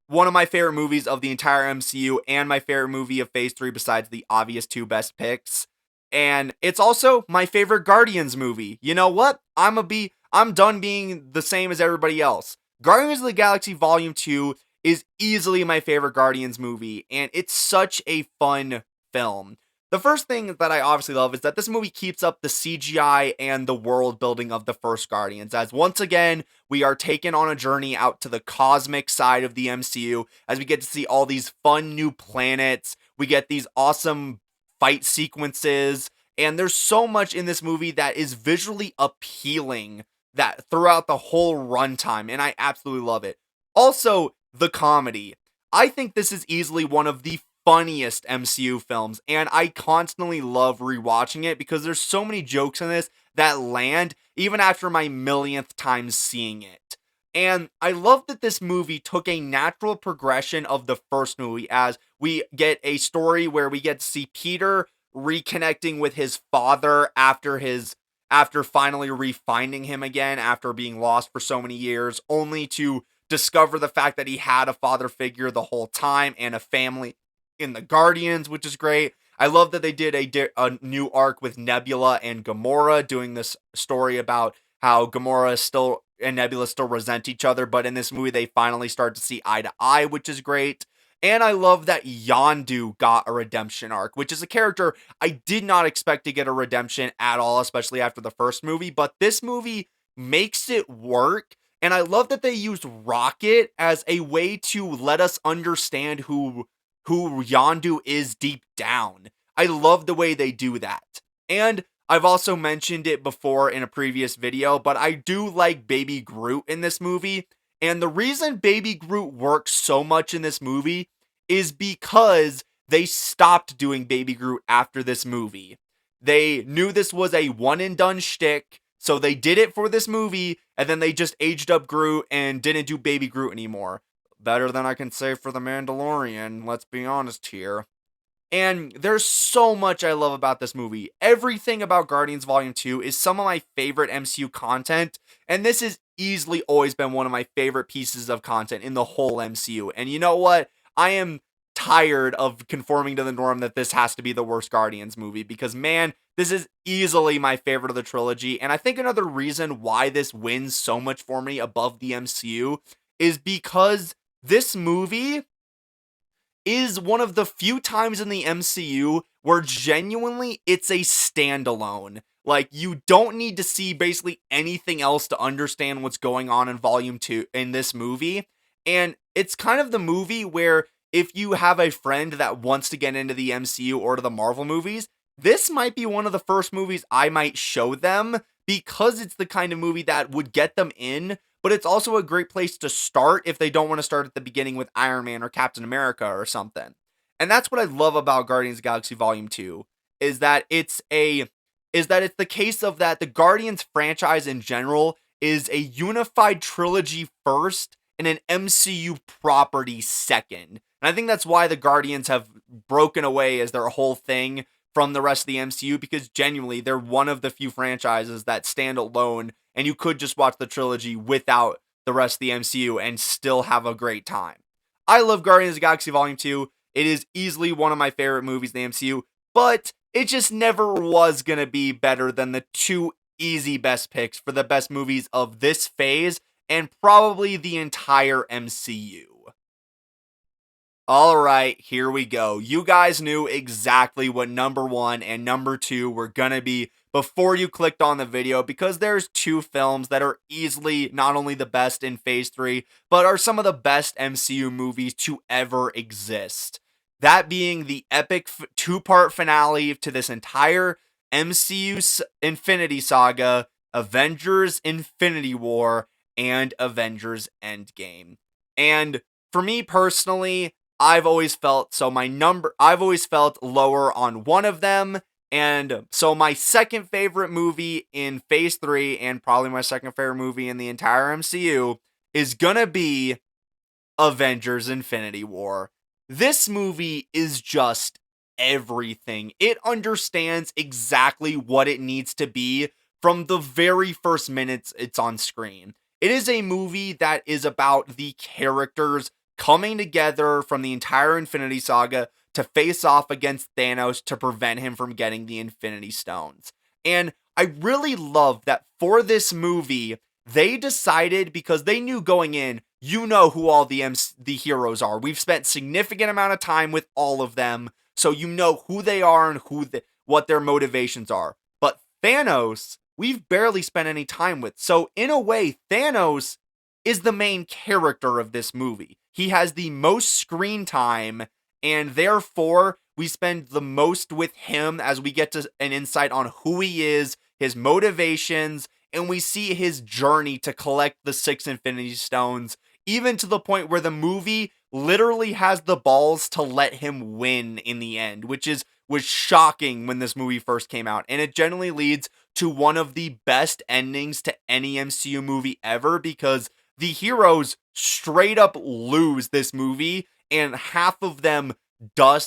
one of my favorite movies of the entire MCU and my favorite movie of Phase 3 besides the obvious two best picks. And it's also my favorite Guardians movie. You know what? I'm done being the same as everybody else. Guardians of the Galaxy Volume 2 is easily my favorite Guardians movie, and it's such a fun film. The first thing that I obviously love is that this movie keeps up the CGI and the world building of the first Guardians, as once again, we are taken on a journey out to the cosmic side of the MCU, as we get to see all these fun new planets, we get these awesome fight sequences, and there's so much in this movie that is visually appealing that throughout the whole runtime, and I absolutely love it. Also, the comedy. I think this is easily one of the funniest MCU films, and I constantly love rewatching it because there's so many jokes in this that land even after my millionth time seeing it. And I love that this movie took a natural progression of the first movie, as we get a story where we get to see Peter reconnecting with his father after finally refinding him again after being lost for so many years, only to discover the fact that he had a father figure the whole time and a family in the Guardians, which is great. I love that they did a new arc with Nebula and Gamora, doing this story about how Gamora and Nebula still resent each other, but in this movie they finally start to see eye to eye, which is great. And I love that Yondu got a redemption arc, which is a character I did not expect to get a redemption at all, especially after the first movie, but this movie makes it work. And I love that they used Rocket as a way to let us understand who Yondu is deep down. I love the way they do that. And I've also mentioned it before in a previous video, but I do like Baby Groot in this movie. And the reason Baby Groot works so much in this movie is because they stopped doing Baby Groot after this movie. They knew this was a one and done shtick, so they did it for this movie, and then they just aged up Groot and didn't do Baby Groot anymore. Better than I can say for The Mandalorian, let's be honest here. And there's so much I love about this movie. Everything about Guardians Volume 2 is some of my favorite MCU content, and this has easily always been one of my favorite pieces of content in the whole MCU. And you know what? I am tired of conforming to the norm that this has to be the worst Guardians movie, because man, this is easily my favorite of the trilogy. And I think another reason why this wins so much for me above the MCU is because this movie is one of the few times in the MCU where genuinely it's a standalone. Like, you don't need to see basically anything else to understand what's going on in Volume 2 in this movie. And it's kind of the movie where if you have a friend that wants to get into the MCU or to the Marvel movies, this might be one of the first movies I might show them, because it's the kind of movie that would get them in, but it's also a great place to start if they don't want to start at the beginning with Iron Man or Captain America or something. And that's what I love about Guardians of the Galaxy Volume 2, is that it's the case of that the Guardians franchise in general is a unified trilogy first and an MCU property second. And I think that's why the Guardians have broken away as their whole thing from the rest of the MCU, because genuinely they're one of the few franchises that stand alone and you could just watch the trilogy without the rest of the MCU and still have a great time. I love Guardians of the Galaxy Volume 2. It is easily one of my favorite movies in the MCU, but it just never was going to be better than the two easy best picks for the best movies of this phase and probably the entire MCU. All right, here we go. You guys knew exactly what number 1 and number 2 were gonna be before you clicked on the video, because there's two films that are easily not only the best in Phase 3, but are some of the best MCU movies to ever exist. That being the epic two-part finale to this entire MCU Infinity Saga, Avengers Infinity War, and Avengers Endgame. And for me personally, I've always felt lower on one of them. And so my second favorite movie in Phase 3, and probably my second favorite movie in the entire MCU, is gonna be Avengers Infinity War. This movie is just everything. It understands exactly what it needs to be from the very first minutes it's on screen. It is a movie that is about the characters coming together from the entire Infinity Saga to face off against Thanos to prevent him from getting the Infinity Stones. And I really love that for this movie, they decided, because they knew going in, you know who all the heroes are. We've spent significant amount of time with all of them, so you know who they are and what their motivations are. But Thanos, we've barely spent any time with. So in a way, Thanos is the main character of this movie. He has the most screen time, and therefore we spend the most with him as we get to an insight on who he is, his motivations, and we see his journey to collect the 6 Infinity Stones, even to the point where the movie literally has the balls to let him win in the end, which was shocking when this movie first came out. And it generally leads to one of the best endings to any MCU movie ever, because the heroes straight up lose this movie, and half of them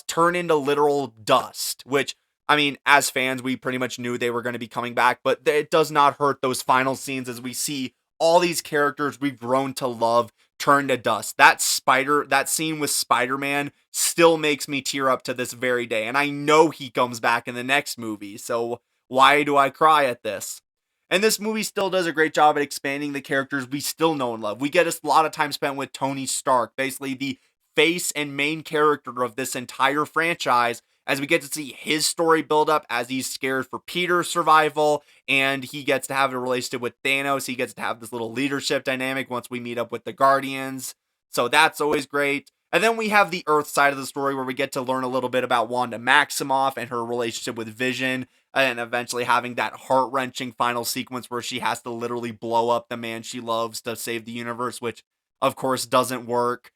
turn into literal dust, which, I mean, as fans, we pretty much knew they were going to be coming back, but it does not hurt those final scenes as we see all these characters we've grown to love turn to dust. That scene with Spider-Man still makes me tear up to this very day, and I know he comes back in the next movie, so why do I cry at this? And this movie still does a great job at expanding the characters we still know and love. We get a lot of time spent with Tony Stark, basically the face and main character of this entire franchise, as we get to see his story build up as he's scared for Peter's survival, and he gets to have a relationship with Thanos. He gets to have this little leadership dynamic once we meet up with the Guardians. So that's always great. And then we have the Earth side of the story, where we get to learn a little bit about Wanda Maximoff and her relationship with Vision, and eventually having that heart-wrenching final sequence where she has to literally blow up the man she loves to save the universe, which of course doesn't work.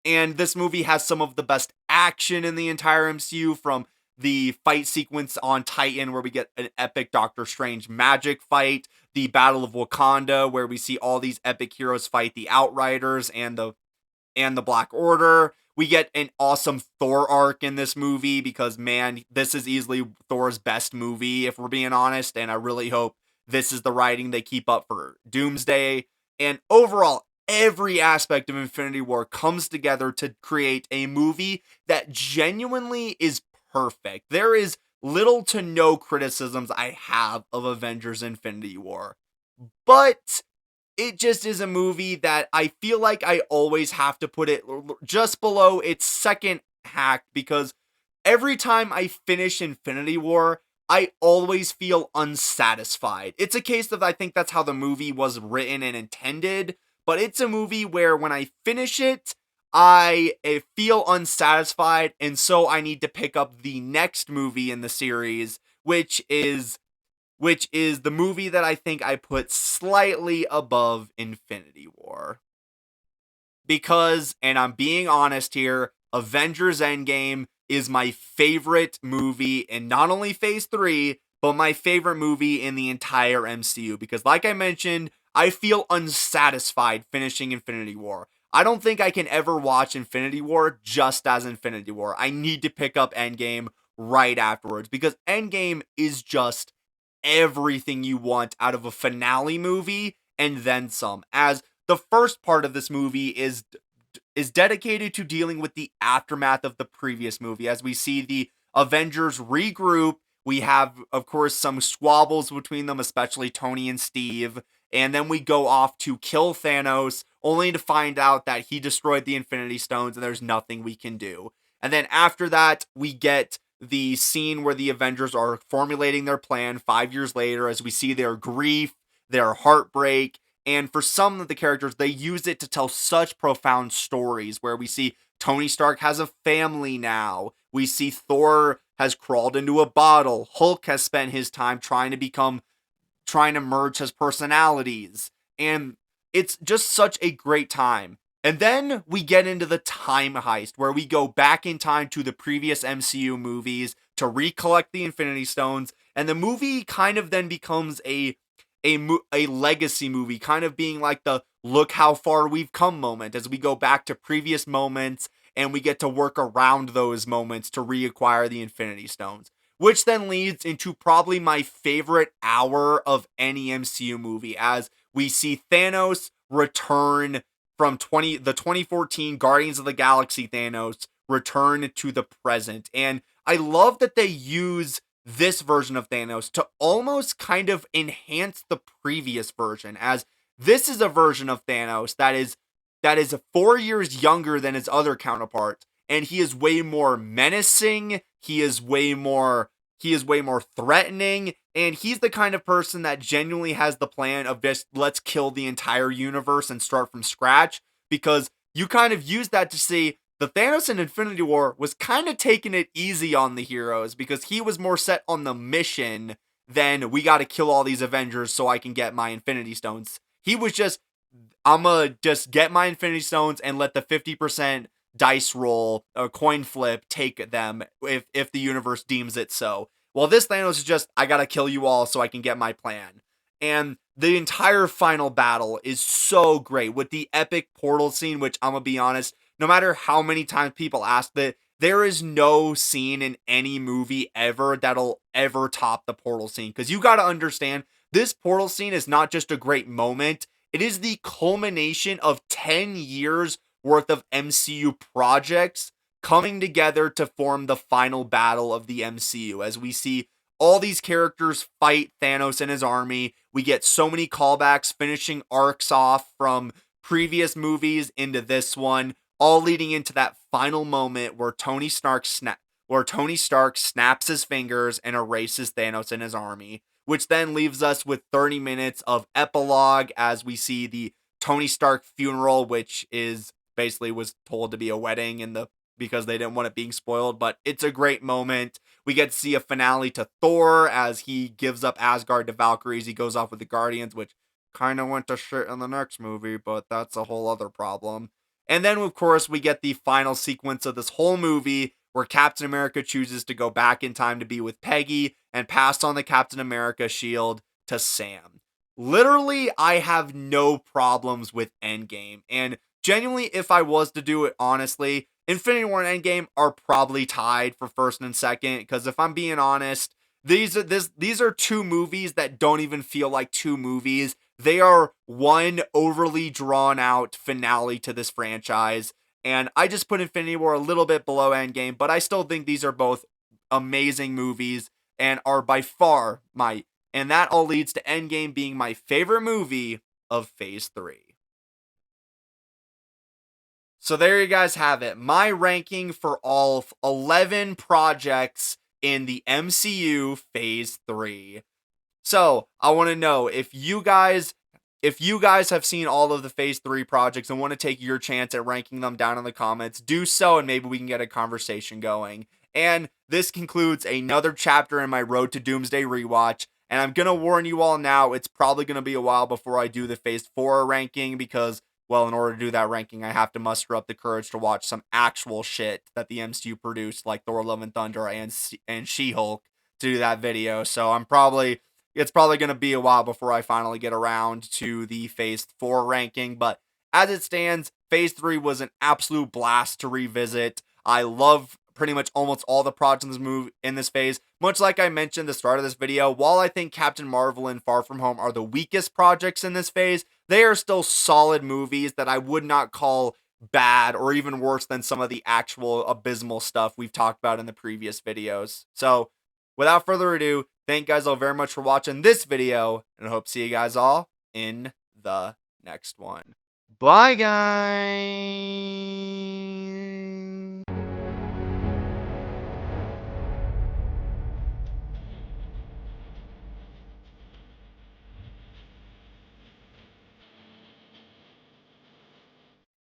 And this movie has some of the best action in the entire MCU, from the fight sequence on Titan, where we get an epic Doctor Strange magic fight, the Battle of Wakanda, where we see all these epic heroes fight the Outriders and the Black Order. We get an awesome Thor arc in this movie, because, man, this is easily Thor's best movie, if we're being honest, and I really hope this is the writing they keep up for Doomsday. And overall, every aspect of Infinity War comes together to create a movie that genuinely is perfect. There is little to no criticisms I have of Avengers Infinity War, but it just is a movie that I feel like I always have to put it just below its second hack, because every time I finish Infinity War, I always feel unsatisfied. It's a case of, I think that's how the movie was written and intended, but it's a movie where when I finish it, I feel unsatisfied, and so I need to pick up the next movie in the series, which is the movie that I think I put slightly above Infinity War. Because, and I'm being honest here, Avengers Endgame is my favorite movie in not only Phase 3, but my favorite movie in the entire MCU. Because like I mentioned, I feel unsatisfied finishing Infinity War. I don't think I can ever watch Infinity War just as Infinity War. I need to pick up Endgame right afterwards, because Endgame is just everything you want out of a finale movie and then some. As the first part of this movie is dedicated to dealing with the aftermath of the previous movie, as we see the Avengers regroup. We have, of course, some squabbles between them, especially Tony and Steve. And then we go off to kill Thanos, only to find out that he destroyed the Infinity Stones and there's nothing we can do. And then after that, we get the scene where the Avengers are formulating their plan 5 years later, as we see their grief, their heartbreak, and for some of the characters, they use it to tell such profound stories where we see Tony Stark has a family now. We see Thor has crawled into a bottle. Hulk has spent his time trying to merge his personalities. And it's just such a great time. And then we get into the time heist, where we go back in time to the previous MCU movies to recollect the Infinity Stones. And the movie kind of then becomes a legacy movie, kind of being like the look how far we've come moment, as we go back to previous moments and we get to work around those moments to reacquire the Infinity Stones. Which then leads into probably my favorite hour of any MCU movie, as we see Thanos return from the 2014 Guardians of the Galaxy Thanos return to the present. And I love that they use this version of Thanos to almost kind of enhance the previous version, as this is a version of Thanos that is 4 years younger than his other counterparts, and he is way more menacing, he is way more threatening, and he's the kind of person that genuinely has the plan of just, let's kill the entire universe and start from scratch, because you kind of use that to see the Thanos in Infinity War was kind of taking it easy on the heroes, because he was more set on the mission than we got to kill all these Avengers so I can get my Infinity Stones. He was just, I'm going to just get my Infinity Stones and let the 50% dice roll or coin flip take them if the universe deems it so. Well, this Thanos is just, I got to kill you all so I can get my plan. And the entire final battle is so great with the epic portal scene, which I'm going to be honest, no matter how many times people ask that, there is no scene in any movie ever that'll ever top the portal scene. Because you got to understand, this portal scene is not just a great moment, it is the culmination of 10 years worth of MCU projects coming together to form the final battle of the MCU. As we see all these characters fight Thanos and his army, we get so many callbacks, finishing arcs off from previous movies into this one, all leading into that final moment where Tony Stark snaps his fingers and erases Thanos and his army, which then leaves us with 30 minutes of epilogue as we see the Tony Stark funeral, which is basically was told to be a wedding because they didn't want it being spoiled, but it's a great moment. We get to see a finale to Thor as he gives up Asgard to Valkyries. He goes off with the Guardians, which kind of went to shit in the next movie, but that's a whole other problem. And then, of course, we get the final sequence of this whole movie where Captain America chooses to go back in time to be with Peggy and pass on the Captain America shield to Sam. Literally, I have no problems with Endgame. And genuinely, if I was to do it honestly, Infinity War and Endgame are probably tied for first and second. Because if I'm being honest, these are two movies that don't even feel like two movies. They are one overly drawn out finale to this franchise. And I just put Infinity War a little bit below Endgame, but I still think these are both amazing movies and are by far and that all leads to Endgame being my favorite movie of Phase 3. So there you guys have it. My ranking for all 11 projects in the MCU Phase 3. So I want to know if you guys have seen all of the Phase 3 projects and want to take your chance at ranking them down in the comments, do so and maybe we can get a conversation going. And this concludes another chapter in my Road to Doomsday rewatch. And I'm going to warn you all now, it's probably going to be a while before I do the Phase 4 ranking because, well, in order to do that ranking, I have to muster up the courage to watch some actual shit that the MCU produced, like Thor: Love and Thunder and She-Hulk, to do that video. So it's probably going to be a while before I finally get around to the Phase 4 ranking. But as it stands, Phase 3 was an absolute blast to revisit. I love pretty much almost all the projects in this phase. Much like I mentioned at the start of this video, while I think Captain Marvel and Far From Home are the weakest projects in this phase, they are still solid movies that I would not call bad or even worse than some of the actual abysmal stuff we've talked about in the previous videos. So, without further ado, thank you guys all very much for watching this video, and I hope to see you guys all in the next one. Bye, guys!